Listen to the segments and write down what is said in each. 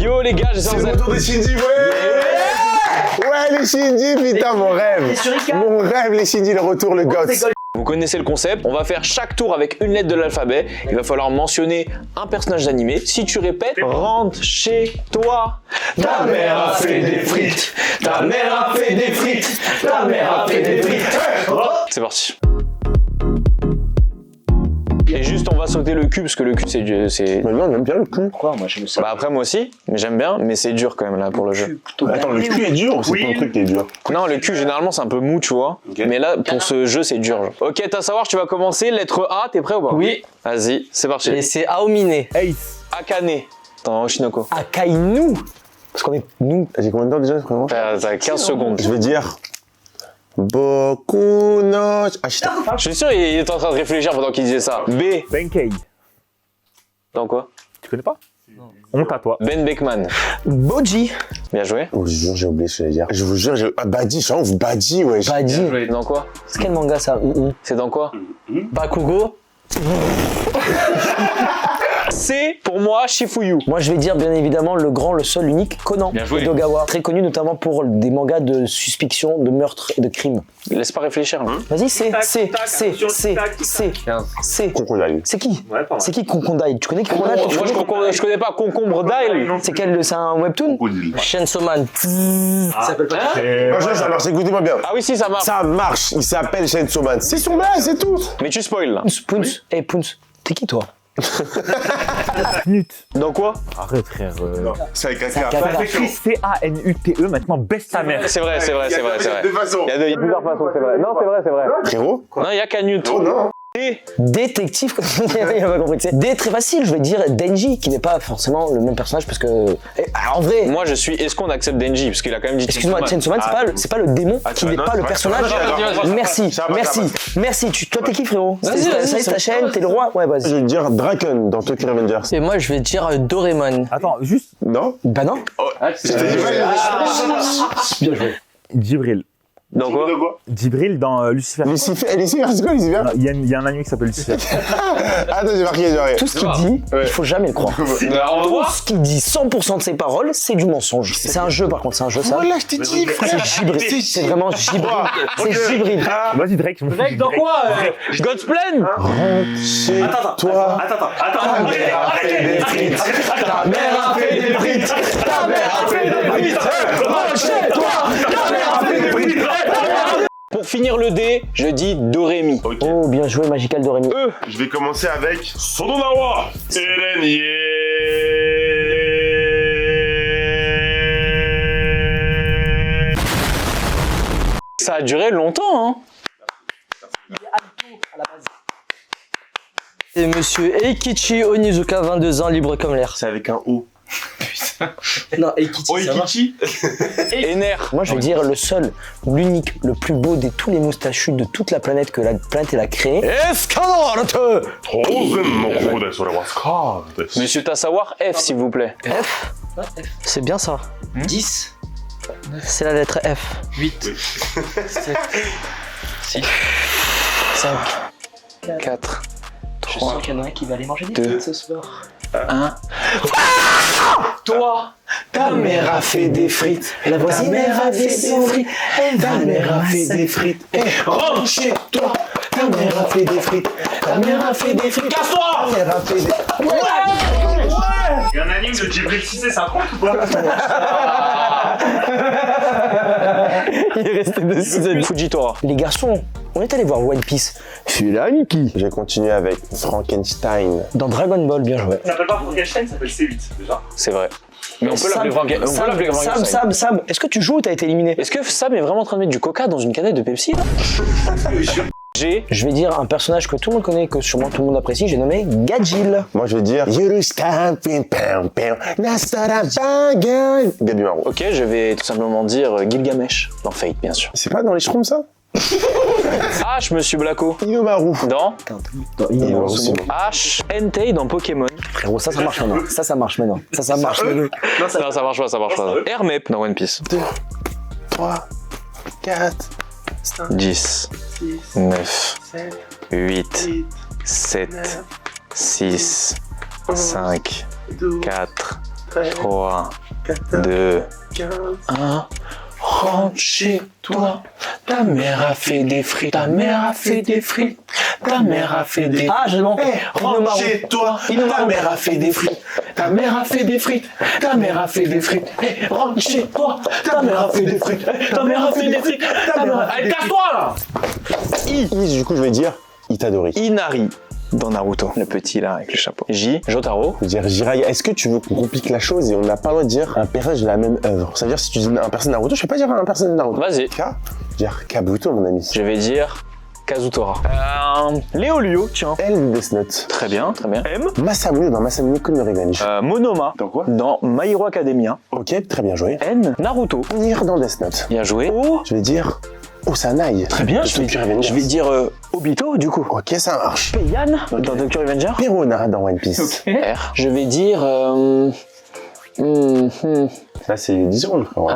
Yo les gars, C'est le retour de Shinji, ouais, les Shinji, putain, mon rêve. Mon rêve, les Shinji, le retour, le gosse. Vous connaissez le concept, on va faire chaque tour avec une lettre de l'alphabet. Il va falloir mentionner un personnage d'animé. Si tu répètes, rentre chez toi. Ta mère a fait des frites. Ta mère a fait des frites. Ta mère a fait des frites. C'est parti. Et juste on va sauter le cul parce que le cul c'est... Mais non, j'aime bien le cul. Pourquoi moi j'aime ça? Bah après moi aussi, mais j'aime bien, mais c'est dur quand même là pour le jeu. Attends, le cul est dur ou c'est ton truc qui est dur? Non, le cul généralement c'est un peu mou tu vois, mais là pour ce jeu c'est dur. Ok, t'as à savoir, tu vas commencer, lettre A, t'es prêt ou pas? Oui. Vas-y, c'est parti. Et c'est Aomine. Ace. Akane, dans Oshinoko. Akainu. Parce qu'on est nous. J'ai combien de temps déjà, frérot? T'as 15 secondes. Je vais dire... Boku no... Ashita. Je suis sûr il est en train de réfléchir pendant qu'il disait ça. B. Benkei. Dans quoi? Tu connais pas? Non. Honte à toi. Ben Beckman. Boji. Bien joué. Oh, je vous jure, j'ai oublié ce que j'allais dire. Je vous jure, j'ai... Ah, Badi, je suis en ouf, Badi, ouais. Baji. Dans quoi? C'est quel manga ça? C'est dans quoi? Bakugo. C'est pour moi Shifuyu. Moi je vais dire bien évidemment le grand, le seul, l'unique Conan Edogawa. Très connu notamment pour des mangas de suspicion, de meurtre et de crime. Laisse pas réfléchir. Hein. Vas-y, c'est. Crocodile. C'est qui? C'est qui Concondile? Tu connais Concondile? Moi je connais pas Concombre Dial. C'est quel? C'est un webtoon? Chainsaw Man. Ça s'appelle pas. Alors, écoutez-moi bien. Ah oui si ça marche. Ça marche, il s'appelle Chainsaw Man. C'est son blague, c'est tout. Mais tu spoil là. Poons. Eh Poons, t'es qui toi? Knut. Dans quoi? Arrête frère. C'est avec un C'est un K. K. Ça s'écrit C-A-N-U-T-E, maintenant baisse ta mère. C'est vrai. Deux façons. Il y a plusieurs façons, c'est vrai. Non, c'est vrai. Frérot? Non, il y a Canute. Oh non. Détective, il a pas compris. D très facile, je vais dire Denji, qui n'est pas forcément le même personnage parce que. En vrai. Moi je suis. Est-ce qu'on accepte Denji? Parce qu'il a quand même dit. Excuse-moi, Chainsaw Man, c'est pas le démon qui n'est pas le personnage. Merci. Toi t'es qui frérot? C'est ta chaîne, t'es le roi? Ouais, vas-y. Je vais dire Draken dans Tokyo Revengers. Et moi, je vais dire Doraemon. Attends, juste. Non? Bah non. Bien joué. Djibril. Dans quoi? Djibril dans Lucifer. Lucifer, c'est quoi Lucifer? Il y a un anime qui s'appelle Lucifer. Attends, j'ai marqué, genre. Tout ce qu'il dit, il faut jamais le croire. On va Tout voir. ce qu'il dit, 100% de ses paroles, c'est du mensonge. C'est un jeu par contre, c'est un jeu ça. Voilà, je t'ai dit, frère. C'est gibril. C'est vraiment gibril. C'est gibril. Vas-y Drake, je me fous. Dans quoi? God's Plan. Chez toi. Ta mère a fait des frites. Ta mère a fait des frites. Ta mère a fait des frites. Rentre chez toi. Ta mère a fait des frites. Pour finir le dé, je dis Dorémy. Oh, bien joué, Magical Dorémy. Je vais commencer avec Sodonawa. Eren Ça a duré longtemps, hein. C'est monsieur Eikichi Onizuka, 22 ans, libre comme l'air. C'est avec un O. Non, Eikichi, ça marche. Ener. Moi, je vais dire le seul, l'unique, le plus beau de tous les moustachus de toute la planète que la planète elle a créé. Escalante. Monsieur Tassawar, F s'il vous plaît. F. C'est bien ça. 10. C'est la lettre F. 8. 7. 6. 5. 4. 3. qu'il y en a un qui va aller manger des Deux. ce soir. 1. Toi, Ta mère a fait des frites. La voisine a fait des frites. Ta mère a fait des frites. Rentre chez toi. Ta mère a fait des frites. Ta mère a fait des frites. casse-toi. Ta mère a fait des... Il y a un anime de Djibril Cissé, ça compte ou pas? Il est resté dessus. Fujitora. Les garçons, on est allé voir One Piece. Celui-là, Niki. Je vais continuer avec Frankenstein. Dans Dragon Ball, bien joué. Ça s'appelle pas Frankenstein, ça s'appelle C8 déjà. C'est vrai. Mais on peut l'appeler Frankenstein. Sam, est-ce que tu joues ou t'as été éliminé? Est-ce que Sam est vraiment en train de mettre du coca dans une canette de Pepsi là? G. Je vais dire un personnage que tout le monde connaît, que sûrement tout le monde apprécie, j'ai nommé Gadjil. Moi, je vais dire Yuruska, pim, pam, pam, Nasara, bagan. Gabimaru. Ok, je vais tout simplement dire Gilgamesh. Dans Fate, bien sûr. C'est pas dans les shrooms, ça? H, monsieur Blacko. Inomaru. Dans Inomaru, c'est bon. H, Entei dans Pokémon. Frérot, ça marche maintenant. Ça marche maintenant. Ça marche maintenant. Non, ça marche pas. Hermep dans One Piece. 3, 4, 10, 9, 8, 7, 6, 5, 4, 3, 2, 1. Rentre chez toi, ta mère a fait des frites, ta mère a fait des frites, ta mère a fait des frites. Ah, je m'en Rentre chez toi, ta mère a fait des frites, ta mère a fait des frites, ta mère a fait des frites. Rentre chez toi, ta mère a fait des frites, ta mère a fait des frites, ta mère a fait des frites. Allez, casse-toi là! I, du coup, je vais dire Itadori. Inari dans Naruto, le petit là avec le chapeau. J, Jotaro. Je vais dire Jiraiya. Est-ce que tu veux qu'on complique la chose et on n'a pas le droit de dire un personnage de la même œuvre? Ça veut dire si tu dis un personnage de Naruto, je vais pas dire un personnage de Naruto. Vas-y. K, je vais dire Kabuto, mon ami. Je vais dire Kazutora. Léolio, tiens. L, Death Note. Très bien, très bien. M. Masamune dans Masamune Kun no Revenge. Monoma. Dans quoi? Dans My Hero Academia. Ok, très bien joué. N. Naruto. Nier dans Death Note. Bien joué. O. Je vais dire Osanai. Très bien, je vais dire Obito du coup. Ok, ça marche. Yan dans Tokyo Revenger. Perona dans One Piece. R. Je vais dire. Là, c'est 10 secondes, frérot.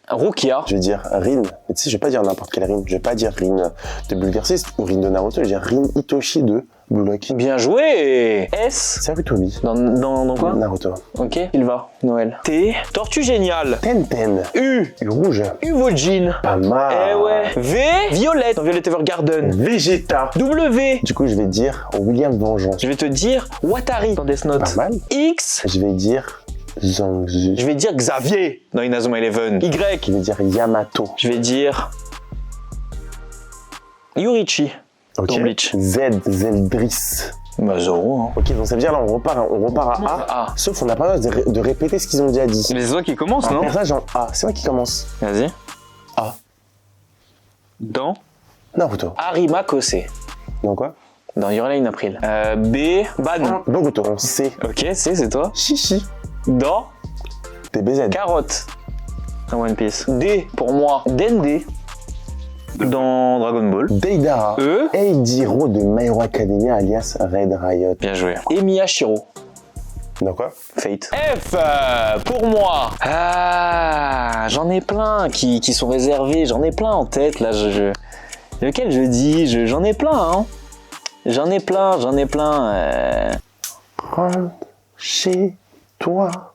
Rukia. Je vais dire Rin. Mais tu sais, je vais pas dire n'importe quelle Rin. Je vais pas dire Rin de Bulgarcist ou Rin de Naruto. Je vais dire Rin Itoshi de Blue Lock. Bien joué. S. Sarutobi. Dans quoi? Naruto. Ok. Il va. Noël. T. Tortue géniale. Tenten. U. U rouge. Uvojin. Pas mal. Eh ouais. V. Violette. Dans Violet Evergarden. Vegeta. W. Du coup, je vais dire William Vengeance. Je vais te dire Watari dans Death Note. Pas mal. X. Je vais dire Zangzu. Je vais dire Xavier dans Inazuma Eleven. Y. Je vais dire Yamato. Je vais dire Yurichi. Ok. Dans Bleach. Z. Zeldris. Bah Zoro. Hein. Ok, donc ça veut dire là, on repart à A. A. Sauf on n'a pas le droit de répéter ce qu'ils ont déjà dit. Mais c'est toi qui commence, Un non? personnage en A. C'est moi qui commence. Vas-y. A. Dans Naruto. Arima Kose. Dans quoi? Dans Your Line April. B. Ban. Boruto. En C. Ok, c'est toi. Chichi. Dans TBZ. Carotte. Dans One Piece. D. Pour moi. Dende. Dans Dragon Ball. Deidara. E. Eidiro de My Hero Academia alias Red Riot. Bien joué. Et Miyashiro. Dans quoi? Fate. F. Pour moi. Ah, j'en ai plein qui sont réservés. J'en ai plein en tête là. Lequel je dis? J'en ai plein. Hein. J'en ai plein. Rentre chez toi.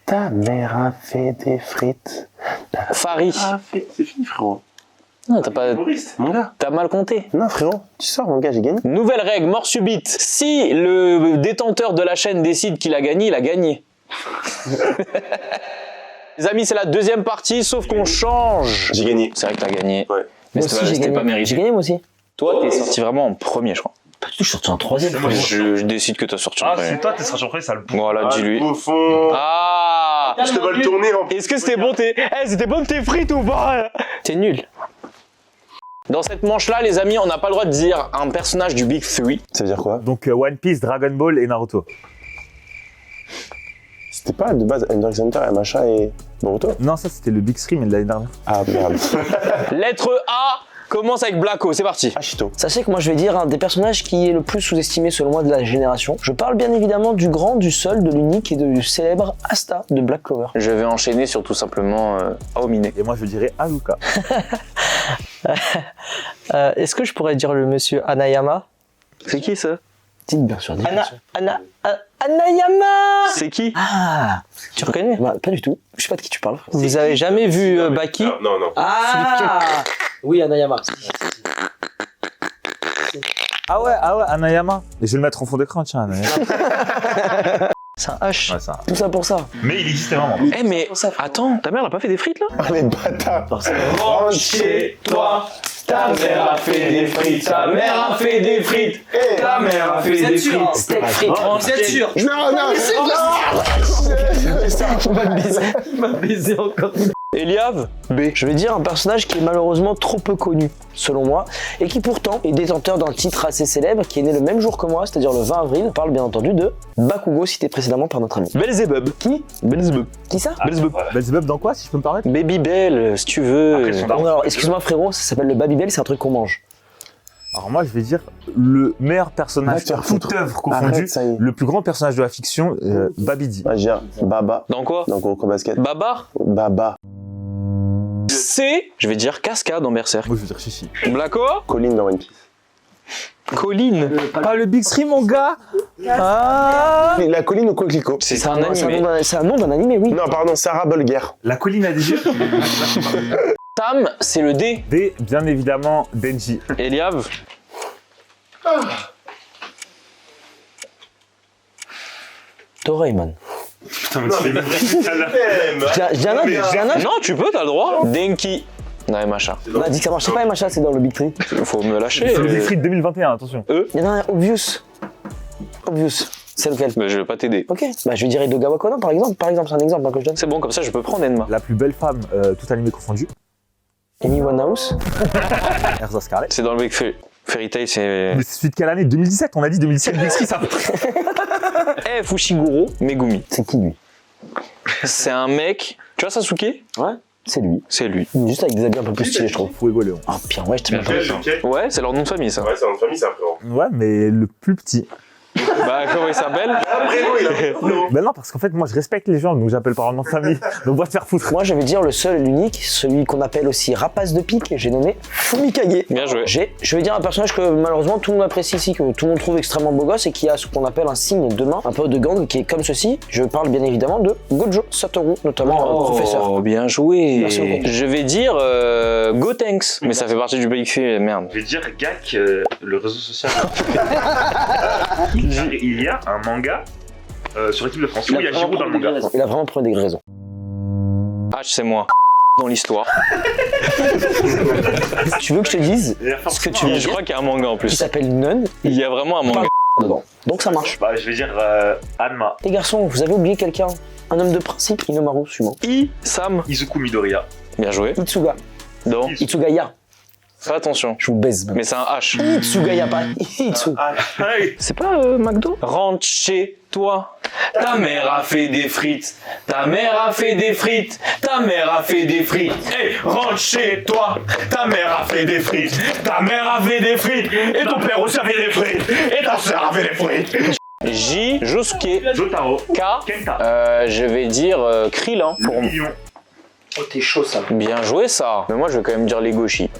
Ta mère a fait des frites. Fari. C'est fini, frérot. Non, t'as pas. Humoriste. Mon gars. T'as mal compté. Non, frérot. Tu sors, mon gars, j'ai gagné. Nouvelle règle, mort subite. Si le détenteur de la chaîne décide qu'il a gagné, il a gagné. Les amis, c'est la deuxième partie, sauf qu'on change. J'ai gagné. C'est vrai que t'as gagné. Ouais. Mais Moi aussi, j'ai c'était gagné. pas mérité. J'ai gagné, moi aussi. Toi, t'es sorti vraiment en premier, je crois. Pas du tout, je suis sorti en troisième. Je décide que t'as sorti en Ah, premier. c'est toi, t'es surpris, ça le bouffe. Voilà, dis-lui. Au fond. Ah! Je te vois le tourner en Est-ce que c'était bon c'était bon tes frites ou pas? T'es nul. Dans cette manche-là, les amis, on n'a pas le droit de dire un personnage du Big Three. Ça veut dire quoi? Donc One Piece, Dragon Ball et Naruto. C'était pas de base Under X Hunter, Yamcha et Boruto? Non, ça c'était le Big Three, mais de l'année dernière. Ah merde. Lettre A commence avec Blacko, c'est parti. Ashito. Sachez que moi je vais dire un des personnages qui est le plus sous-estimé selon moi de la génération. Je parle bien évidemment du grand, du seul, de l'unique et du célèbre Asta de Black Clover. Je vais enchaîner sur tout simplement Aomine. Et moi je dirais Haruka. Est-ce que je pourrais dire le monsieur Anayama? C'est qui ça? Dites bien sûr, dites bien sûr. Anayama. C'est qui? Ah, tu reconnais? Bah, pas du tout. Je sais pas de qui tu parles. Vous avez jamais vu Baki? Non, non. Ah oui, Anayama. Ah ouais, Anayama. Et je vais le mettre en fond d'écran, tiens, Anayama. C'est un H. Ouais, ça. Tout ça pour ça. Mais il existait vraiment. Eh mais attends, ta mère elle a pas fait des frites là? Ah les bâtards. Rentre chez toi, ta mère a fait des frites, ta mère a fait des frites, ta mère a fait des frites. Steak frites. Vous êtes sûr? Non, non, Il m'a baisé encore. Eliav, B. Je vais dire un personnage qui est malheureusement trop peu connu, selon moi, et qui pourtant est détenteur d'un titre assez célèbre, qui est né le même jour que moi, c'est-à-dire le 20 avril. On parle bien entendu de Bakugo, cité précédemment par notre ami. Belzebub. Qui? Belzebub. Qui ça? Belzebub. Belzebub dans quoi, si je peux me permettre? Baby Bell, si tu veux. Après, son Bon, alors, excuse-moi frérot, ça s'appelle le Babybel, c'est un truc qu'on mange. Alors moi je vais dire le meilleur personnage, Va te faire toute foutre. œuvre confondue, Arrête, ça y est. le plus grand personnage de la fiction, Babidi. Moi, je vais dire Baba. Dans quoi? Dans Kuroko Basket. Baba. Baba. C. Je vais dire Casca dans Berserk. Moi je vais dire Chichi. Blacko. Colin dans One Piece. Colline. Pas le Big Three, mon gars. Ah. La colline au coquelicot. C'est un animé. C'est un nom d'un animé, oui. Non, pardon, Sarah Bulger. La colline a des yeux. Tam, c'est le D. D, bien évidemment, Denji. Eliav. Doraemon. Putain, mais tu fais J'ai un autre. Non, tu peux, t'as le droit. Denki. Non, Macha. On a dit que ça marchait pas, Macha, c'est dans le Big Tree. Faut me lâcher. C'est le Big Three de 2021, attention. Il y en a un, Obvious. Obvious. C'est lequel? Mais je vais pas t'aider. Ok, bah je vais dire Edogawa Conan par exemple. Par exemple, c'est un exemple que je donne. C'est bon, comme ça, je peux prendre Enma. La plus belle femme, tout animé confondu. Amy Winehouse. Erza Scarlett. C'est dans le Big Fairy Tail, c'est. Mais c'est celui de quelle année? 2017, on a dit 2017, Big Three, ça. Fushiguro Megumi. C'est qui lui? C'est un mec. Tu vois Sasuke? Ouais, c'est lui. C'est lui. Juste avec des habits un peu plus stylés, je trouve. Fuego Léon. Ah, pire, ouais, je te mets pas. Ouais, c'est leur nom de famille, ça. Ouais, c'est en famille, ça, frérot. Ouais, mais le plus petit. Bah, comment il s'appelle? Ben non, parce qu'en fait, moi, je respecte les gens, donc j'appelle par leur nom de famille. Donc, va te faire foutre. Moi, je vais dire le seul et l'unique, celui qu'on appelle aussi rapace de pique, j'ai nommé Fumikage. Bien joué. Je vais dire un personnage que malheureusement tout le monde apprécie ici, que tout le monde trouve extrêmement beau gosse et qui a ce qu'on appelle un signe de main, un peu de gang, qui est comme ceci. Je parle bien évidemment de Gojo Satoru, notamment professeur. Oh, bien joué. Merci beaucoup. Je vais dire Gotenks, mais ça fait partie du Big Three, merde. Je vais dire Gak, le réseau social. Il y a un manga sur l'équipe de France. Oui, il y a Giroud dans le manga. Il a vraiment pris des raisons. H, c'est moi. Dans l'histoire. Tu veux que je te dise ce que tu veux Je dire crois qu'il y a un manga en qui plus. s'appelle Nun Il y a vraiment un manga. dedans. Donc ça marche. Bah, je vais dire Anma, Les garçons, vous avez oublié quelqu'un. Un homme de principe, Inomaru, suivant. Sam. Izuku Midoriya. Bien joué. Itsuga. Dans. Itsugaya. Fais attention. Je vous baise. Mais c'est un H. Itsugaya, pas Itsu. C'est pas McDo? Rentre chez toi. Ta mère a fait des frites. Ta mère a fait des frites. Ta mère a fait des frites. Hey, rentre chez toi. Ta mère a fait des frites. Ta mère a fait des frites. Et ton père aussi a fait des frites. Et ta soeur a fait des frites. J, Josuke. Jotaro. K, Kenta. je vais dire Krillin. Pour... Million. Oh, t'es chaud, ça. Bien joué ça. Mais moi je vais quand même dire Legoshi.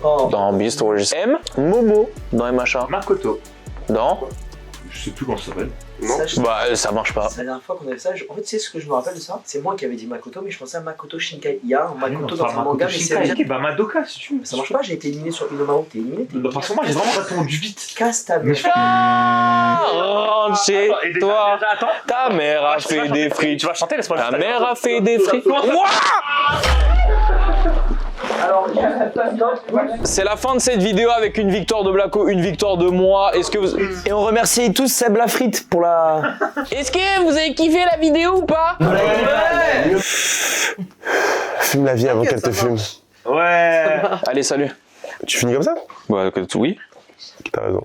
Oh. Dans Beast Wars. M, Momo. Dans MHA. Makoto. Dans. Je sais plus comment ça s'appelle. Bah ça marche pas. C'est la dernière fois qu'on avait ça. En fait, tu sais ce que je me rappelle de ça? C'est moi qui avais dit Makoto, mais je pensais à Makoto Shinkai. Il y a un Makoto dans un manga, mais c'est Shinkai. Bah, Madoka, si tu veux. ça marche pas. J'ai été éliminé sur Inomaru. T'es éliminé, t'es Bah, parce que moi, j'ai vraiment répondu vite. Casse ta Mais mère. Rentre chez Attends, et déjà, toi. attends. Ta mère a Tu vas fait chanter, des frites. Tu vas chanter, laisse-moi Ta juste mère a fait des frites. Comment ça Moi Alors, C'est la fin de cette vidéo avec une victoire de Blacko, une victoire de moi. Est-ce que vous... Et on remercie tous Seb Lafrite pour la... Est-ce que vous avez kiffé la vidéo ou pas? Fume la vie avant qu'elle te fume. Ouais. Allez, salut. Tu finis comme ça? Bah, oui. T'as raison.